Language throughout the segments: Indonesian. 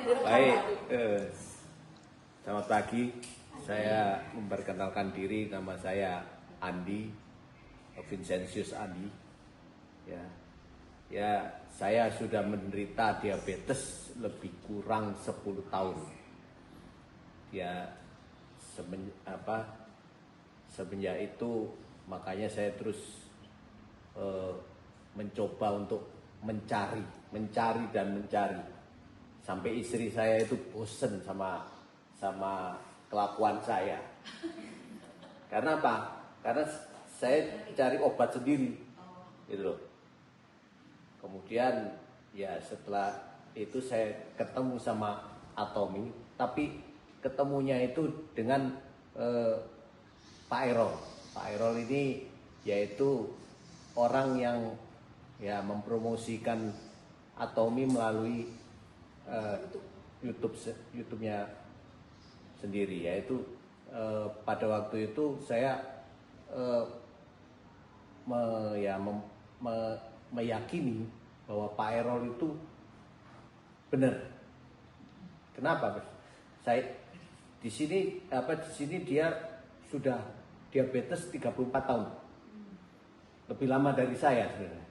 Baik, selamat pagi. Saya memperkenalkan diri, nama saya Andi, Vincentius Andi. Saya sudah menderita diabetes lebih kurang 10 tahun. Semenjak itu makanya saya terus mencoba untuk mencari sampai istri saya itu bosen sama kelakuan saya. Karena apa? Karena saya cari obat sendiri, gitu loh. Kemudian ya setelah itu saya ketemu sama Atomi, tapi ketemunya itu dengan Pak Erol. Pak Erol ini yaitu orang yang ya mempromosikan Atomi melalui YouTube-nya sendiri, yaitu pada waktu itu saya meyakini bahwa Pak Erol itu benar. Kenapa? Saya di sini dia sudah diabetes 34 tahun. Lebih lama dari saya sebenarnya.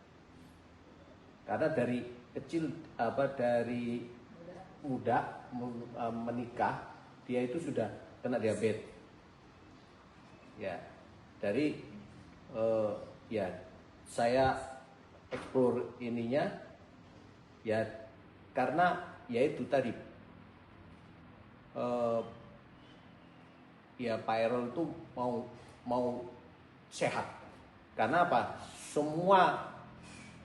Karena dari kecil dari muda menikah, dia itu sudah kena diabetes. Ya, dari saya explore ininya ya karena yaitu tadi Pak Erol itu mau sehat. Karena apa? Semua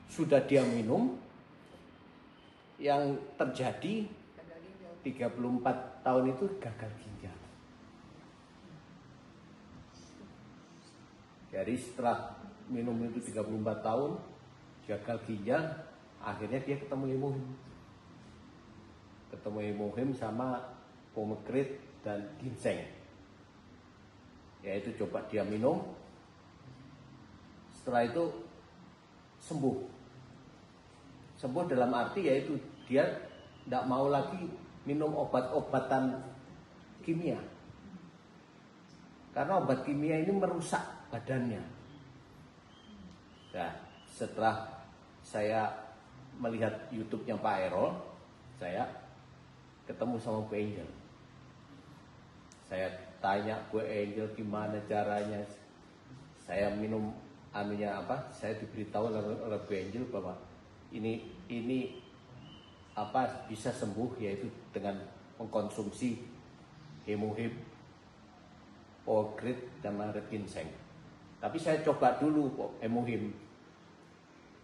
sudah dia minum, yang terjadi 34 tahun itu gagal ginjal. Jadi setelah minum itu 34 tahun gagal ginjal, akhirnya dia ketemu Hemohim sama pomegranate dan ginseng. Yaitu coba dia minum, setelah itu sembuh dalam arti yaitu dia tidak mau lagi minum obat-obatan kimia, karena obat kimia ini merusak badannya. Nah, setelah saya melihat YouTube-nya Pak Erol, saya ketemu sama Bu Angel. Saya tanya Bu Angel gimana caranya. Saya minum saya diberitahu oleh Bu Angel bahwa ini bisa sembuh, yaitu dengan mengkonsumsi Hemohim, pomegranate dan red ginseng. Tapi saya coba dulu Hemohim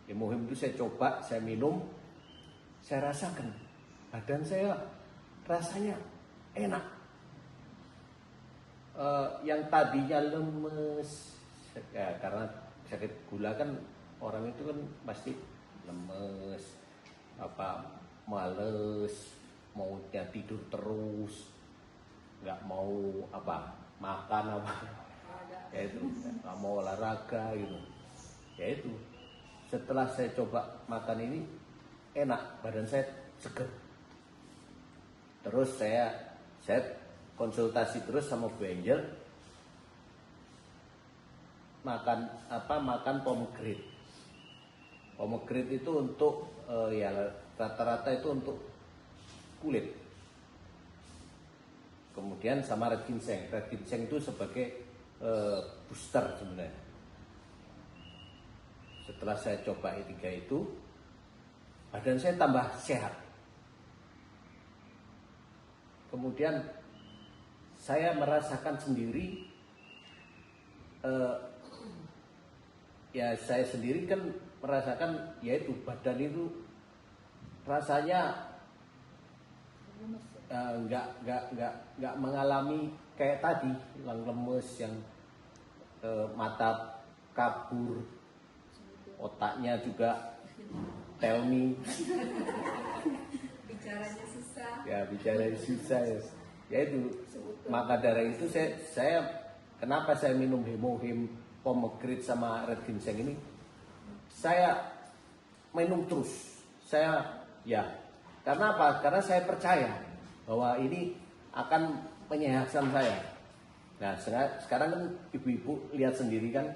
itu saya coba, saya minum, saya rasakan badan saya rasanya enak. Yang tadinya lemes ya, karena sakit gula kan orang itu kan pasti lemes, males, maunya tidur terus, nggak mau makan ya itu, nggak mau olahraga gitu. Ya itu, setelah saya coba makan ini enak, badan saya seger. Terus saya konsultasi terus sama Bu Angel, makan pomegranate. Pomegranate itu untuk rata-rata itu untuk kulit. Kemudian sama red ginseng. Red ginseng itu sebagai booster sebenarnya. Setelah saya coba tiga itu, badan saya tambah sehat. Kemudian saya merasakan sendiri, saya sendiri kan merasakan yaitu badan itu rasanya nggak mengalami kayak tadi yang lemes, yang mata kabur, otaknya juga tell me bicaranya susah ya itu. Maka dari itu saya kenapa saya minum Hemohim, pomegranate sama red ginseng ini, saya minum terus. Saya Karena apa? Karena saya percaya bahwa ini akan menyehatkan saya. Nah, sekarang kan ibu-ibu lihat sendiri kan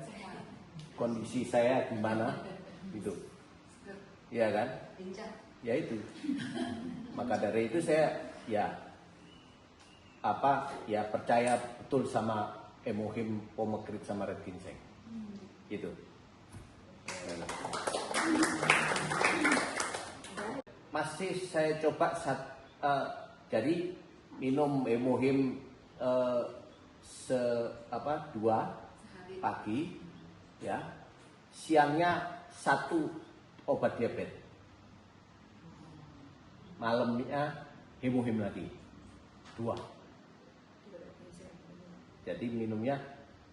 kondisi saya gimana gitu. Iya kan? Ya itu. Maka dari itu saya percaya betul sama Emohim, Pomegranate sama Red Ginseng. Gitu. Masih saya coba jadi minum Emohim 2 pagi ya. Siangnya 1 obat diabetes. Malamnya Emohim lagi 2. Jadi minumnya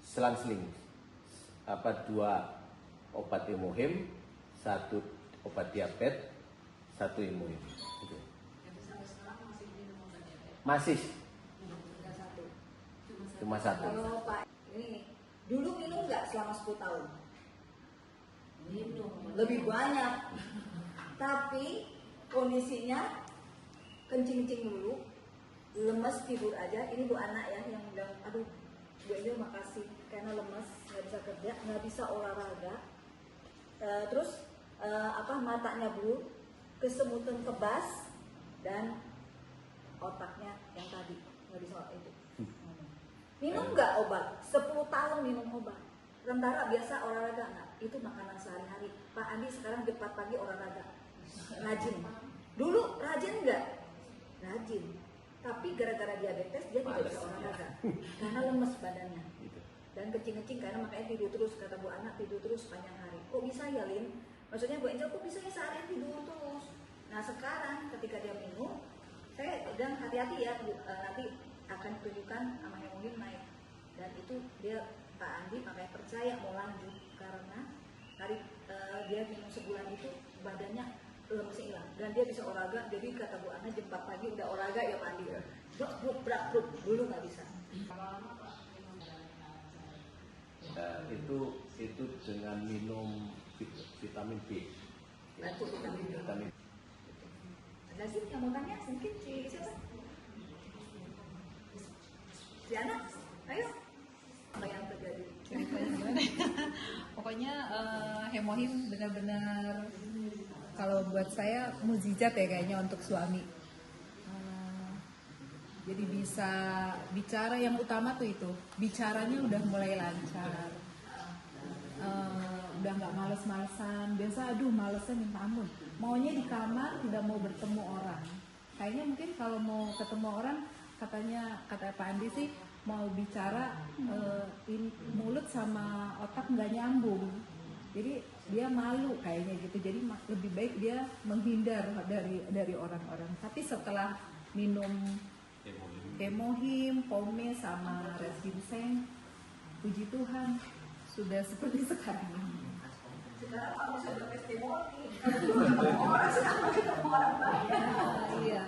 selang-seling 2 obat Emohim, 1 obat diabetes, 1 Emohim gitu. Masih cuma 1. Kalau Pak ini dulu minum nggak selama 10 tahun? Minum lebih banyak, tapi kondisinya kencing-kencing dulu, lemes tidur aja. Ini Bu anak ya yang bilang, aduh Bu Angel makasih karena lemes, nggak bisa kerja, nggak bisa olahraga, terus matanya blue, kesemutan kebas, dan otaknya yang tadi nggak bisa itu. Minum nggak obat? 10 tahun minum obat. Tentara biasa olahraga nggak? Itu makanan sehari-hari. Pak Andi sekarang jam 4 pagi olahraga, rajin. Dulu rajin nggak? Rajin. Tapi gara-gara diabetes dia tidak bisa olahraga karena lemes badannya. Dan kencing-kencing karena makanya tidur terus, kata Bu anak tidur terus sepanjang hari. Kok bisa ya Lin? Maksudnya Bu Angel kok bisa ya seharian tidur terus? Nah sekarang ketika dia minum, saya bilang hati-hati ya, nanti akan tunjukkan namanya mungkin naik. Dan itu dia Pak Andi makanya percaya mau lanjut karena dia minum sebulan itu badannya lemesnya hilang dan dia bisa olahraga. Jadi kata Bu Ana jam 4 pagi udah olahraga ya Pak Andi. Bruk dulu nggak bisa. Nah, itu dengan minum vitamin B. Bantu vitamin B. Ada sih yang mau tanya mungkin siapa? Si anak, ayo. Apa yang terjadi? Pokoknya Hemohim benar-benar kalau buat saya mukjizat ya kayaknya untuk suami. Jadi bisa bicara, yang utama tuh itu bicaranya udah mulai lancar, udah nggak males-malesan. Biasa aduh malesnya minta ampun, maunya di kamar, tidak mau bertemu orang. Kayaknya mungkin kalau mau ketemu orang, kata Pak Andi sih mau bicara mulut sama otak nggak nyambung, jadi dia malu kayaknya gitu. Jadi lebih baik dia menghindar dari orang-orang. Tapi setelah minum Emohim, Pome sama Red Ginseng, puji Tuhan sudah seperti sekarang ini. Sekarang kamu sudah testimoni. Orang sekarang ketemu orang banyak. Iya,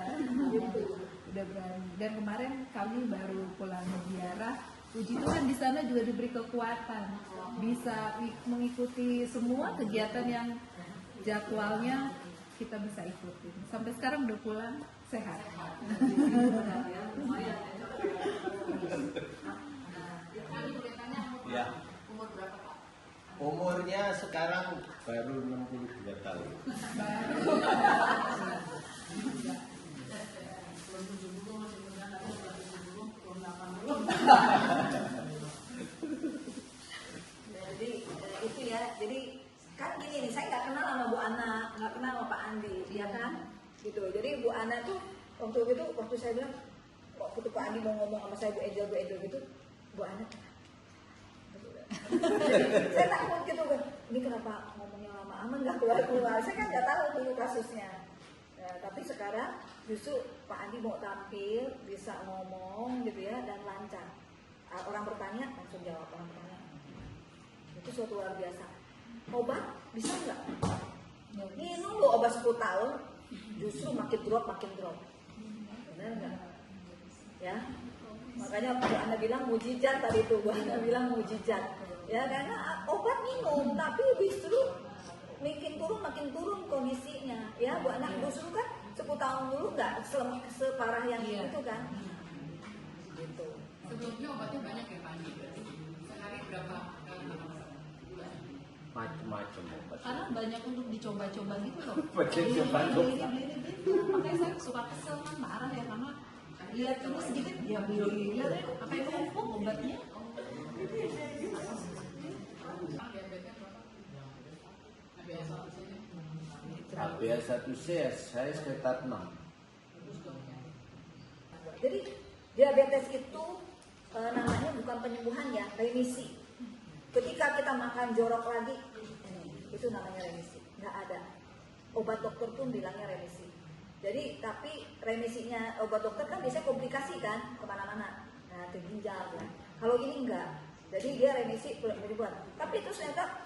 gitu. Udah berani. Dan kemarin kami baru pulang ziarah. Puji Tuhan di sana juga diberi kekuatan, bisa mengikuti semua kegiatan yang jadwalnya kita bisa ikutin. Sampai sekarang udah pulang sehat. Ya. Umurnya sekarang baru 63 tahun. Jadi itu ya, jadi kan gini nih, saya nggak kenal sama Bu Ana, nggak kenal sama Pak Andi, ya kan? Gitu. Jadi Bu Ana tuh waktu saya bilang, waktu Pak Andi mau ngomong sama saya Bu Angel gitu, Bu Ana, saya takut gitu kan, ini kenapa ngomongnya lama aman nggak keluar, saya kan nggak tahu dulu kasusnya. Nah, tapi sekarang justru Pak Andi mau tampil, bisa ngomong gitu ya, dan lancar. Orang bertanya langsung jawab, orang bertanya. Itu suatu luar biasa. Obat bisa nggak? Minum lo obat 10 tahun, justru makin drop. Benar nggak? Ya, makanya Bu Ana bilang mujizat tadi itu, Bu Ana bilang mujizat. Ya, karena obat minum, tapi justru makin turun kondisinya. Ya, Bu Ana justru kan 10 tahun dulu nggak separah yang Iya. itu kan. Gitu. Sebelumnya obatnya banyak ya Pak Andi? Sehari berapa kali makan? Macem-macem obat. Karena banyak untuk dicoba-coba gitu loh. Banyak coba-coba. Beli-beli gitu. Makanya saya suka kesel kan, marah ya, karena lihat terus sedikit ya beli lihat ya pakai numpuk obatnya. Diabetesnya berapa? HbA1c saya sekitar 6. Jadi diabetes itu namanya bukan penyembuhan ya, remisi. Ketika kita makan jorok lagi, itu namanya remisi. Nggak ada. Obat dokter pun bilangnya remisi. Jadi tapi remisinya obat dokter kan biasanya komplikasi kan kemana-mana. Nah ke ginjal ya. Kalau ini enggak. Jadi dia remisi penyembuhan. Tapi terus ternyata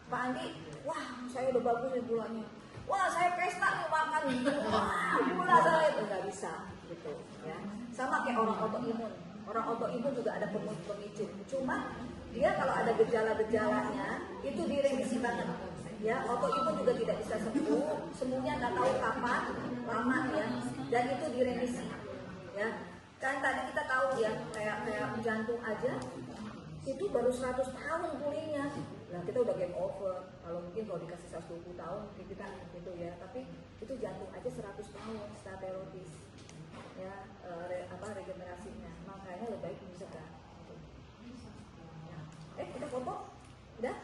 Pak Andi, wah saya udah bagus nih gulanya. Wah saya pesta nih makan wah gula saya itu nggak bisa gitu ya. Sama kayak orang autoimun. Orang autoimun juga ada pemicu. Cuma dia kalau ada gejala-gejalanya itu diremisi banget. Ya, autoimun juga tidak bisa sembuhnya nggak tahu kapan, lama ya, dan itu diremisi. Ya, kan tadi kita tahu ya kayak jantung aja itu baru 100 tahun pulihnya. Nah kita udah game over. Kalau mungkin kalau dikasih 120 tahun mungkin kita gitu ya. Tapi itu jantung aja 100 tahun staterotis. Ya regenerasinya. Makanya lebih baik mencegah. Nah, kita foto udah.